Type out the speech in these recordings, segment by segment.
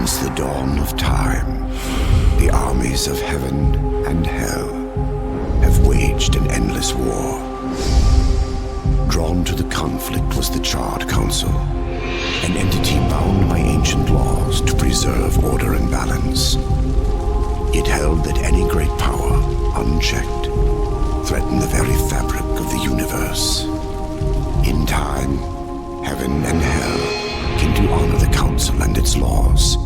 Since the dawn of time, the armies of heaven and hell have waged an endless war. Drawn to the conflict was the Charred Council, an entity bound by ancient laws to preserve order and balance. It held that any great power, unchecked, threatened the very fabric of the universe. In time, heaven and hell came to honor the Council and its laws,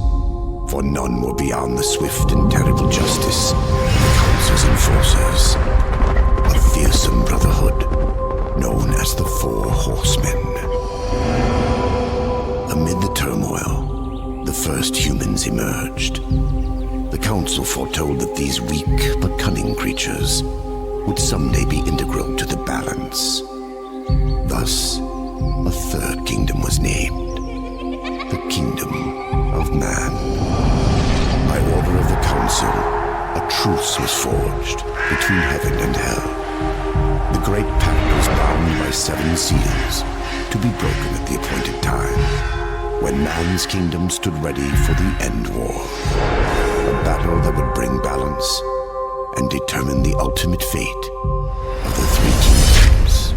for none were beyond the swift and terrible justice of the Council's enforcers, a fearsome brotherhood known as the Four Horsemen. Amid the turmoil, the first humans emerged. The Council foretold that these weak but cunning creatures would someday be integral to the balance. Thus, a third kingdom was named, the Kingdom of Man. By order of the Council, a truce was forged between heaven and hell. The Great Pact was bound by 7 seals to be broken at the appointed time, when man's kingdom stood ready for the end war. A battle that would bring balance and determine the ultimate fate of the 3 kingdoms.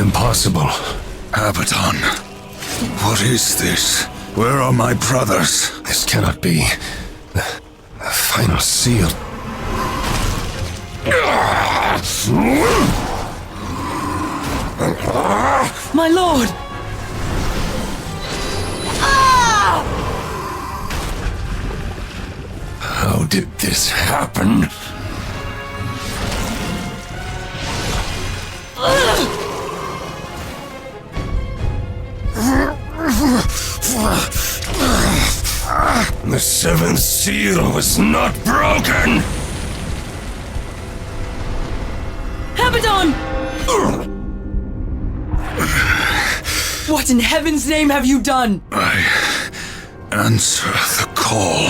Impossible. Abaddon. What is this? Where are my brothers? This cannot be. The final seal. My lord! How did this happen? The seventh seal was not broken! Abaddon! What in heaven's name have you done? I answer the call.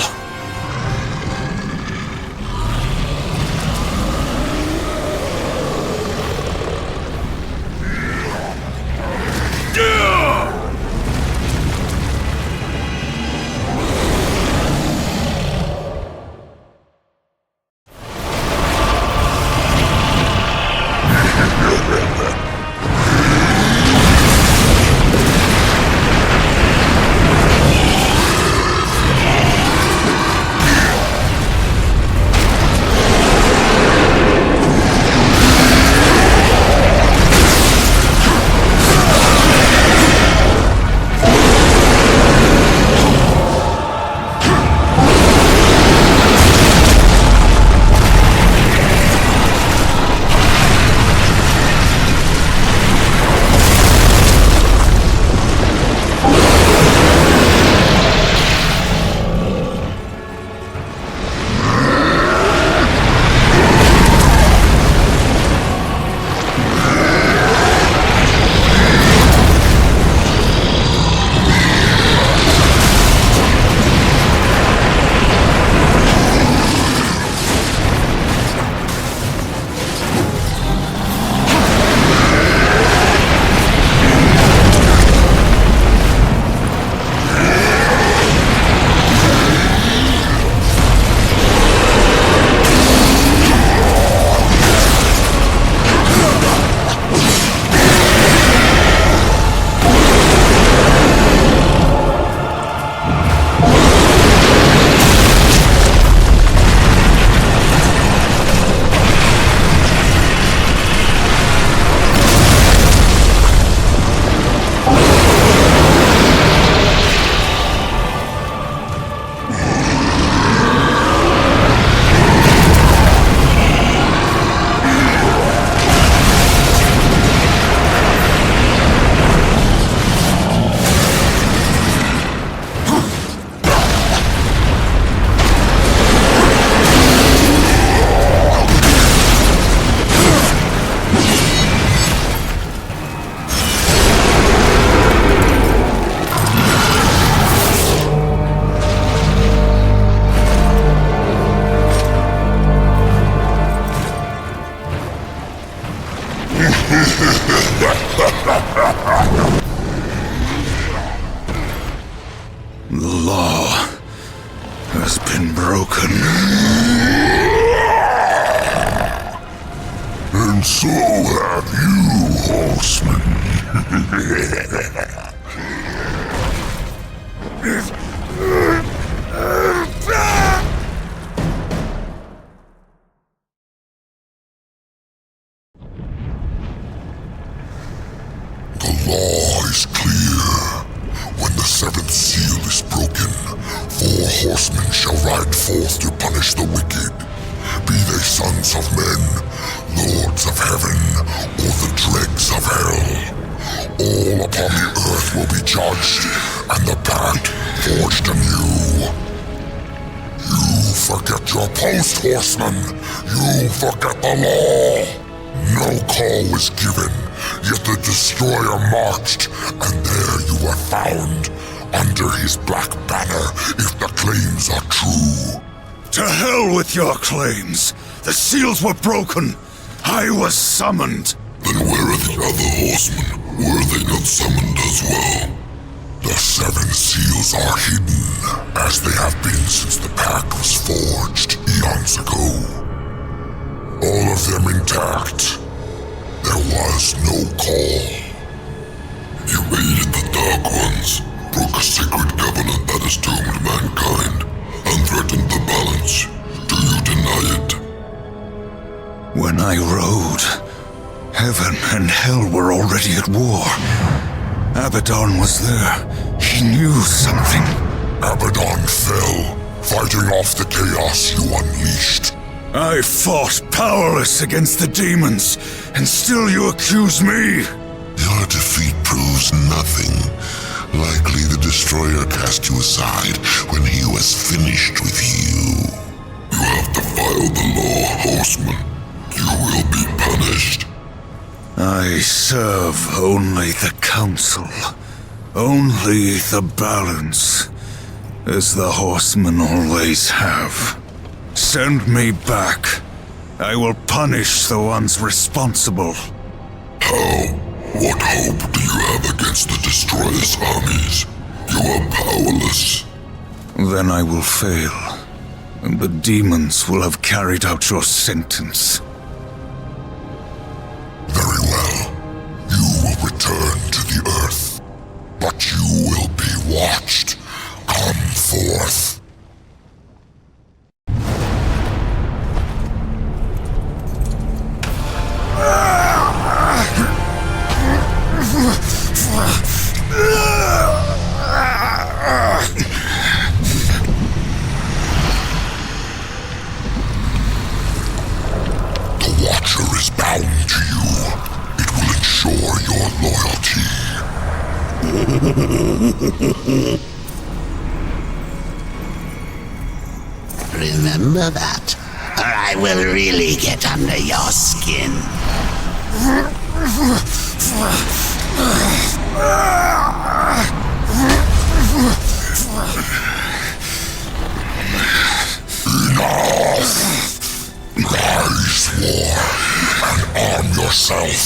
The law has been broken. And so have you, horseman. The law is clear. When the seventh seal is broken, 4 horsemen shall ride forth to punish the wicked. Be they sons of men, lords of heaven, or the dregs of hell. All upon the earth will be judged, and the pact forged anew. You forget your post, horseman. You forget the law. No call was given, yet the destroyer marched, and there you were found, under his black banner, if the claims are true. To hell with your claims! The seals were broken. I was summoned. Then where are the other horsemen? Were they not summoned as well? The 7 seals are hidden, as they have been since the pact was forged eons ago. All of them intact. There was no call. You aided the Dark Ones, broke a sacred covenant that has doomed mankind, and threatened the balance. Do you deny it? When I rode, heaven and hell were already at war. Abaddon was there. He knew something. Abaddon fell, fighting off the chaos you unleashed. I fought powerless against the demons, and still you accuse me? Your defeat proves nothing. Likely the Destroyer cast you aside when he was finished with you. You have defiled the law, Horseman. You will be punished. I serve only the Council. Only the balance. As the Horsemen always have. Send me back. I will punish the ones responsible. How? What hope do you have against the Destroyer's armies? You are powerless. Then I will fail, and the demons will have carried out your sentence. Very well. You will return to the Earth. But you will be watched. Come forth. The Watcher is bound to you. It will ensure your loyalty. Remember that, or I will really get under your skin. Enough! Rise, war, and arm yourself.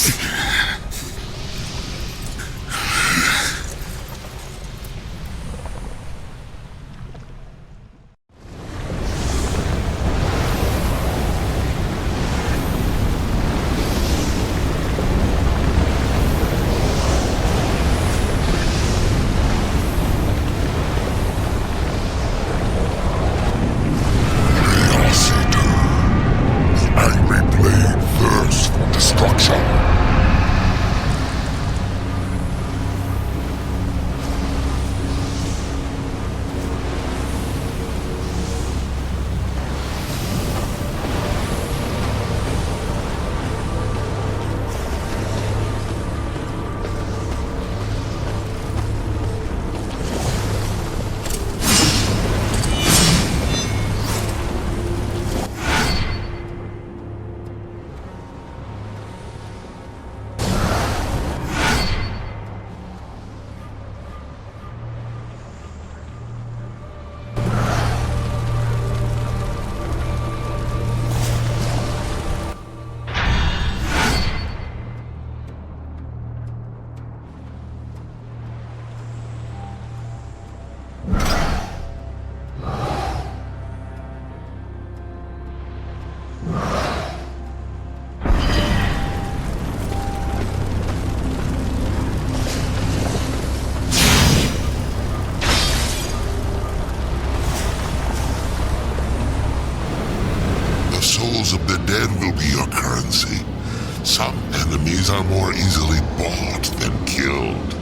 Of the dead will be your currency. Some enemies are more easily bought than killed.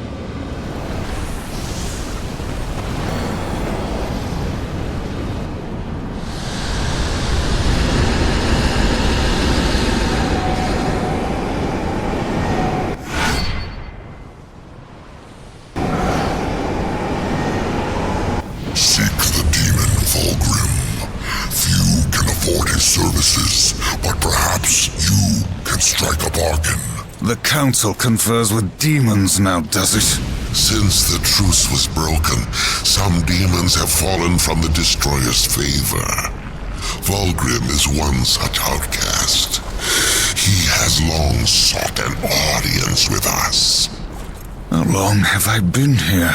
Seek the demon Fulgrim. Few can afford his services, but perhaps you can strike a bargain. The Council confers with demons now, does it? Since the truce was broken, some demons have fallen from the Destroyer's favor. Vulgrim is one such outcast. He has long sought an audience with us. How long have I been here?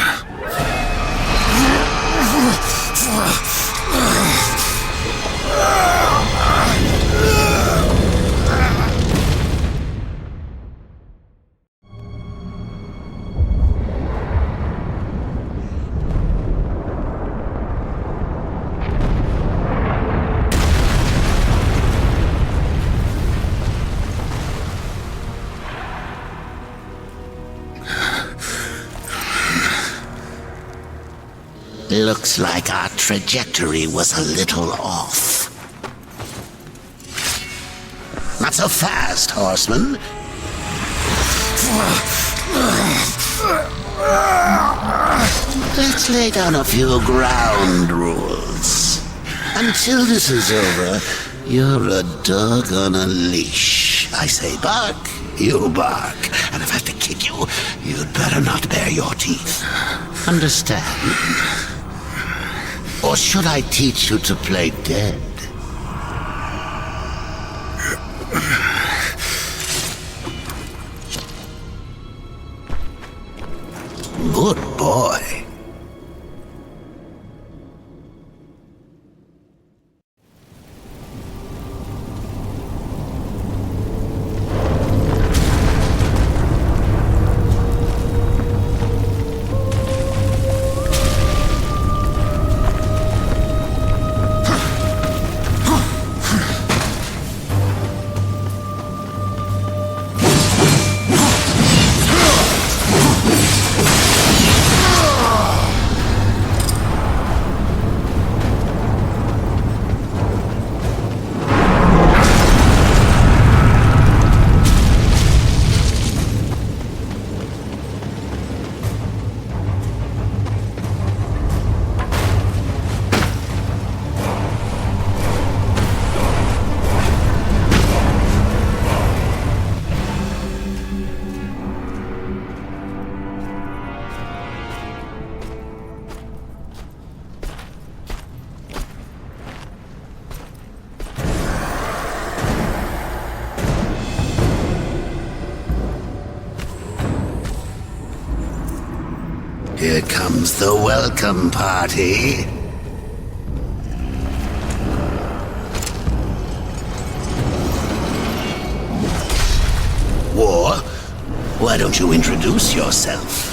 Looks like our trajectory was a little off. Not so fast, horseman. Let's lay down a few ground rules. Until this is over, you're a dog on a leash. I say bark, you bark. And if I have to kick you, you'd better not bare your teeth. Understand? Or should I teach you to play dead? Good boy. Here comes the welcome party. War, why don't you introduce yourself?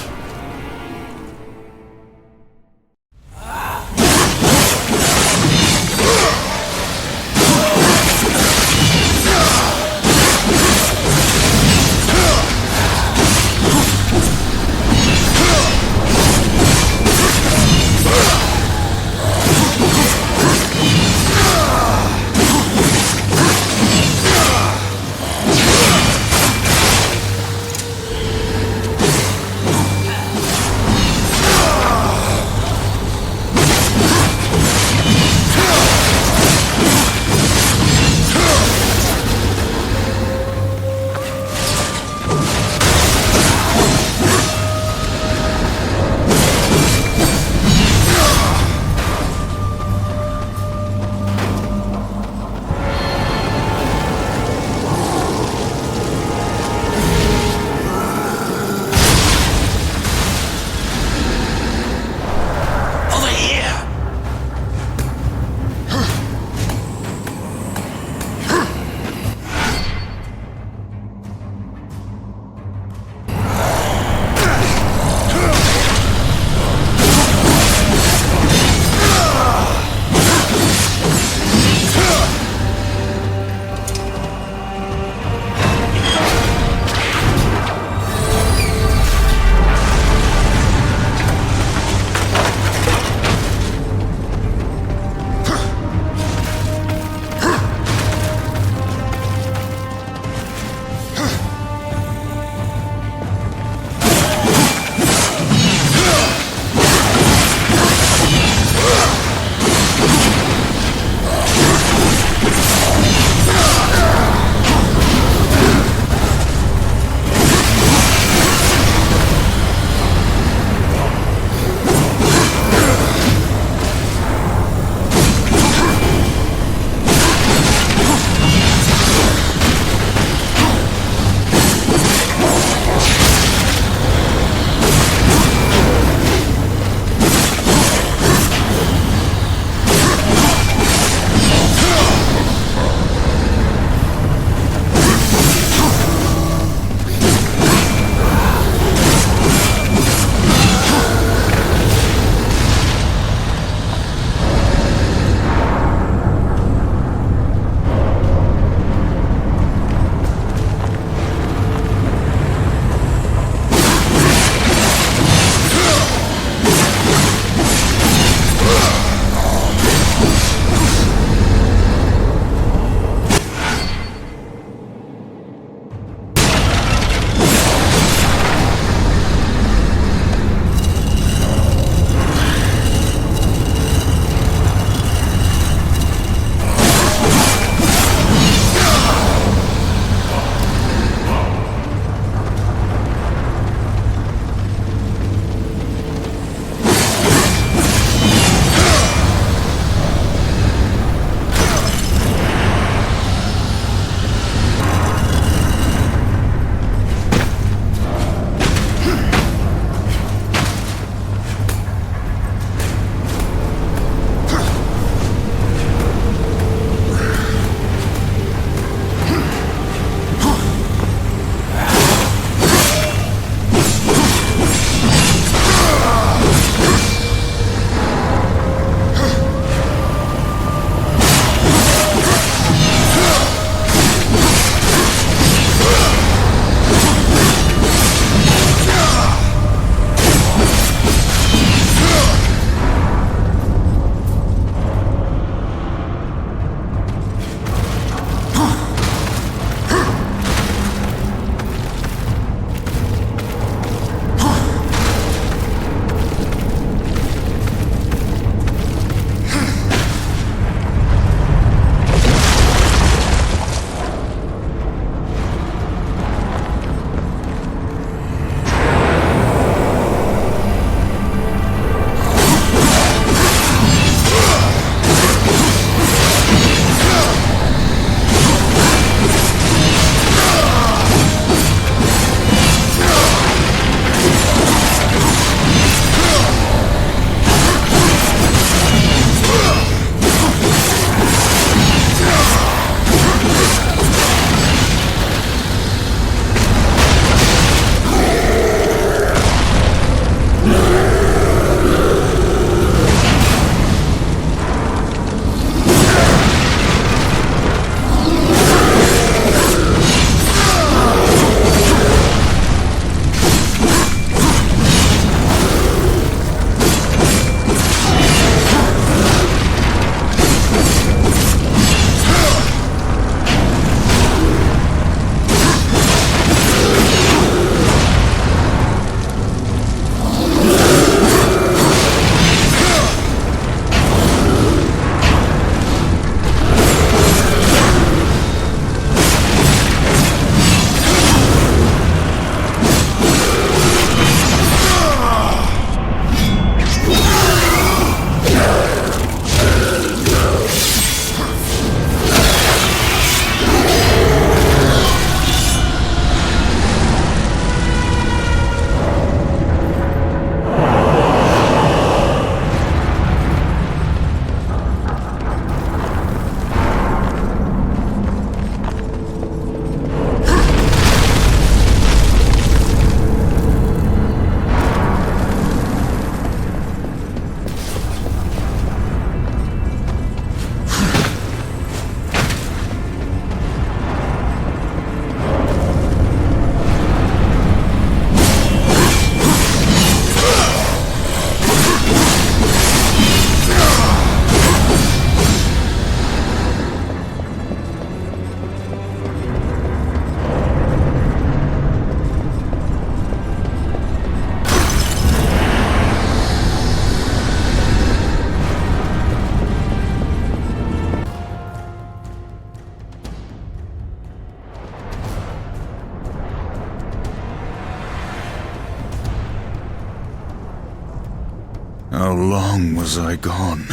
long was I gone?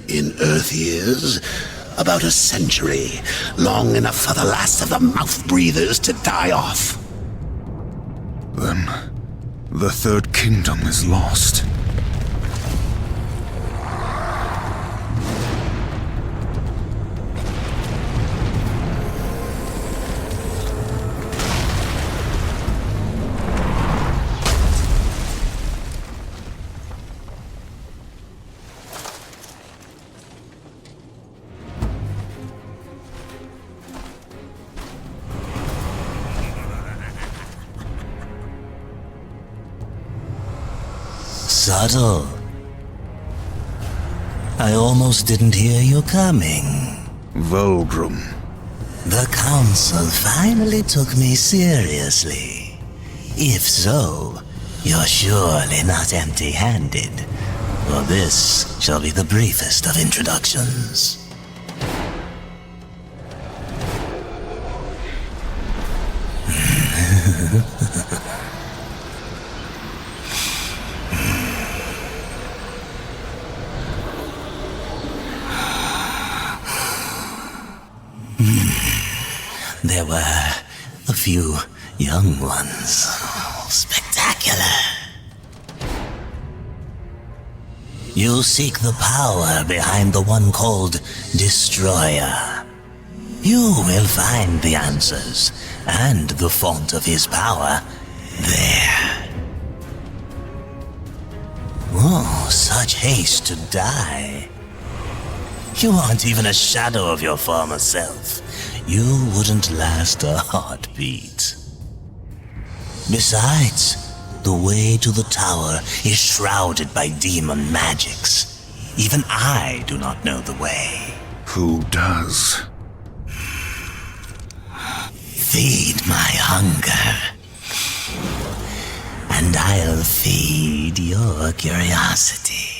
In Earth years, about a century. Long enough for the last of the mouth-breathers to die off. Then, the Third Kingdom is lost. Subtle. I almost didn't hear you coming. Vulgrim. The Council finally took me seriously. If so, you're surely not empty-handed, for this shall be the briefest of introductions. There were a few young ones. Spectacular. You seek the power behind the one called Destroyer. You will find the answers and the font of his power there. Oh, such haste to die. You aren't even a shadow of your former self. You wouldn't last a heartbeat. Besides, the way to the tower is shrouded by demon magics. Even I do not know the way. Who does? Feed my hunger, and I'll feed your curiosity.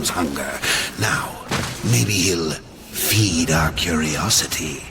Harm's hunger. Now, maybe he'll feed our curiosity.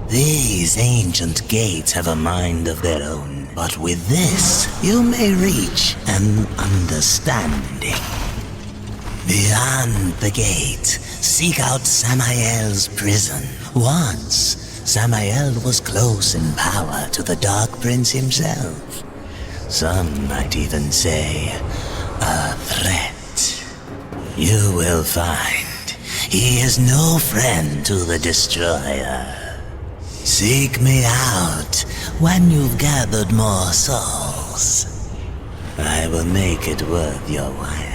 These ancient gates have a mind of their own, but with this, you may reach an understanding. Beyond the gate, seek out Samael's prison. Once, Samael was close in power to the Dark Prince himself. Some might even say, a threat. You will find he is no friend to the Destroyer. Seek me out when you've gathered more souls. I will make it worth your while.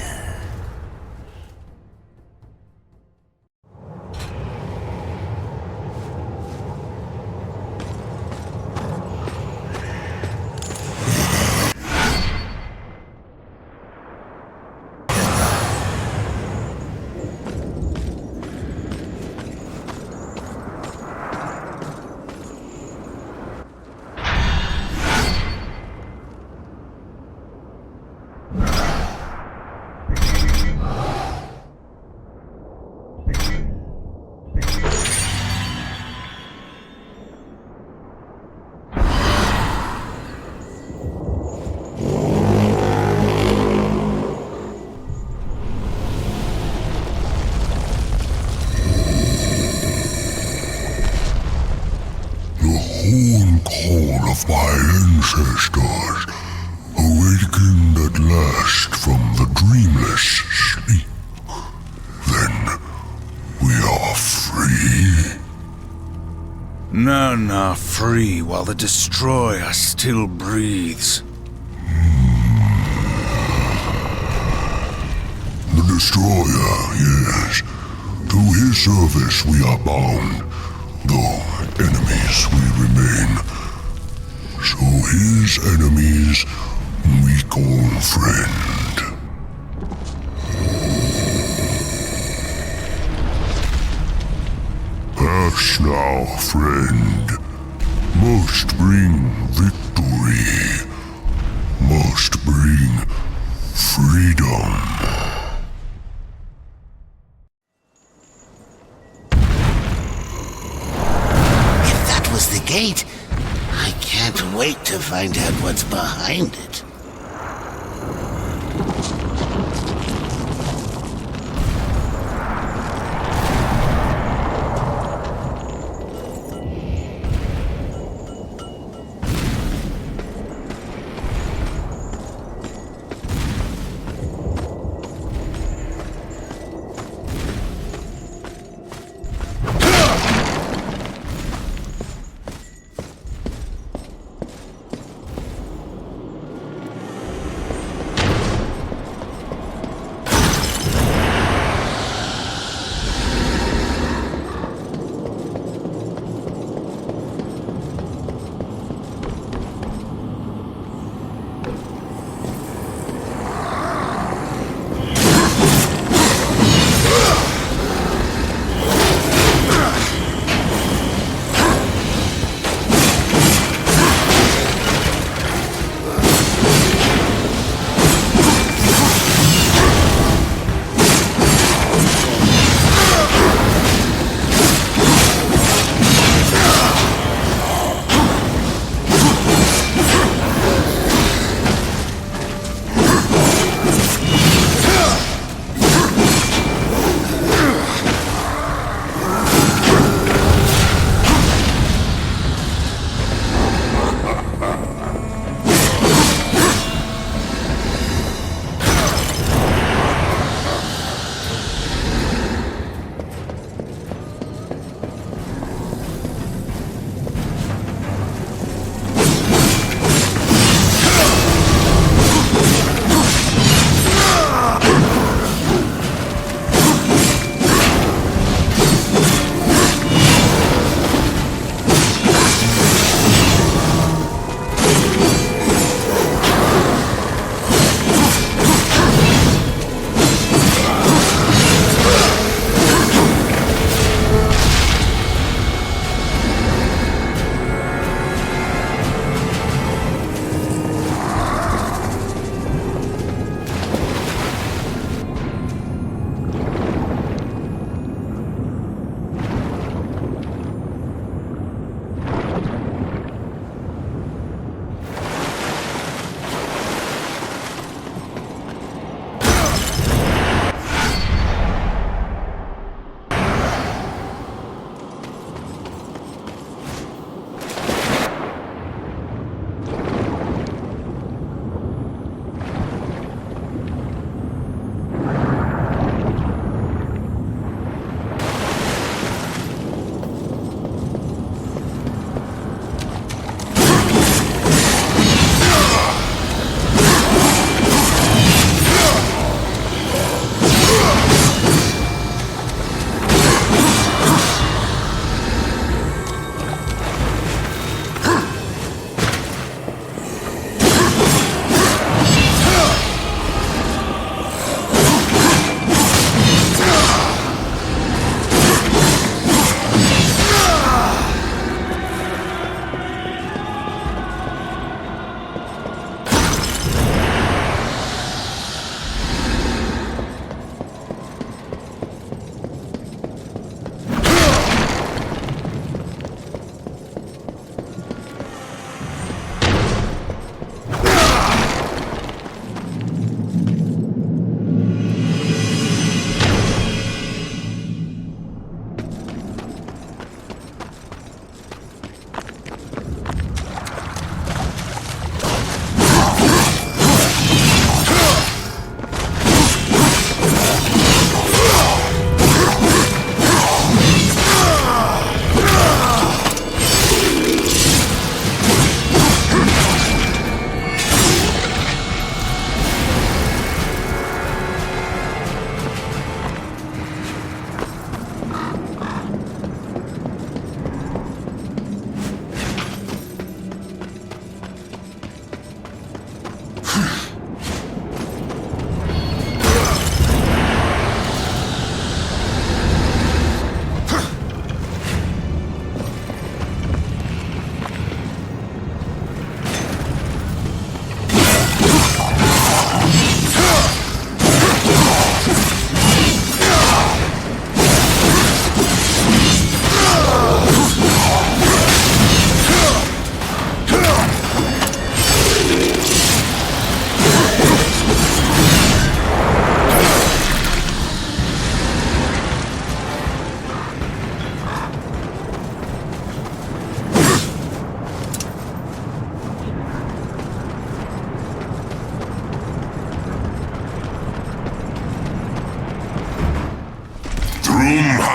Call of my ancestors, awakened at last from the dreamless sleep. Then we are free. None are free while the Destroyer still breathes. The Destroyer, yes. To his service we are bound, though enemies we remain. So his enemies we call friend. Pass now, friend. must bring victory, must bring freedom. If that was the gate, I can't wait to find out what's behind it.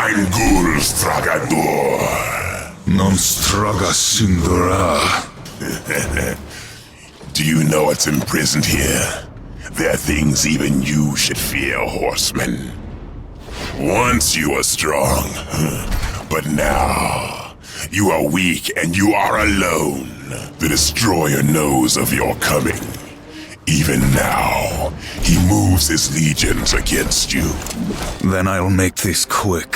Angul Stragador. Non straga singura. Do you know what's imprisoned here? There are things even you should fear, horseman. Once you were strong, but now you are weak and you are alone. The Destroyer knows of your coming. Even now, he moves his legions against you. Then I'll make this quick.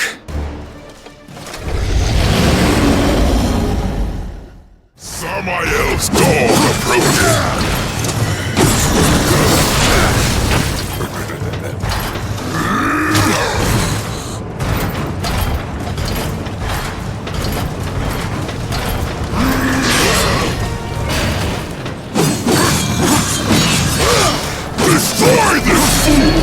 Samael's dawn approaching! Destroy this fool!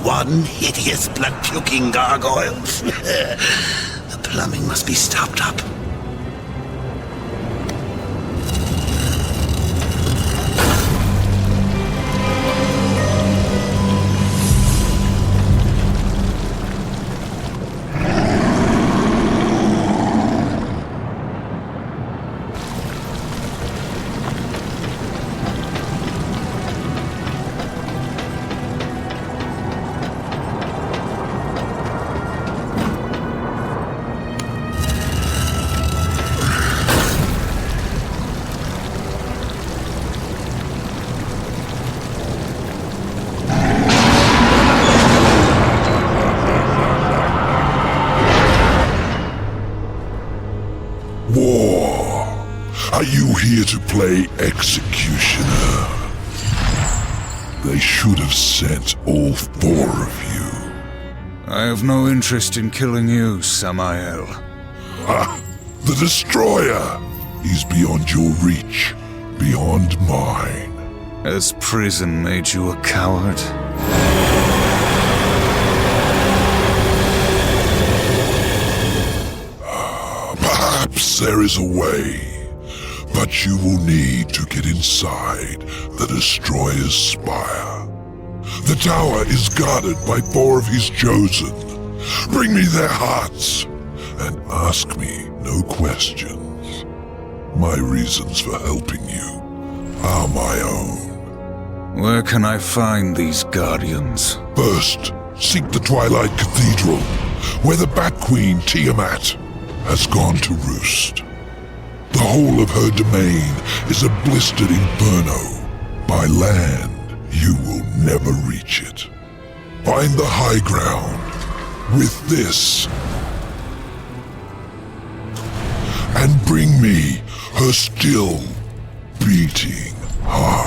One hideous blood-puking gargoyle. The plumbing must be stopped up. Are you here to play executioner? They should have sent all four of you. I have no interest in killing you, Samael. Ha! The Destroyer! He's beyond your reach, beyond mine. Has prison made you a coward? Perhaps there is a way. But you will need to get inside the Destroyer's spire. The tower is guarded by four of his chosen. Bring me their hearts, and ask me no questions. My reasons for helping you are my own. Where can I find these guardians? First, seek the Twilight Cathedral, where the Bat Queen Tiamat has gone to roost. The whole of her domain is a blistered inferno. By land, you will never reach it. Find the high ground with this, and bring me her still beating heart.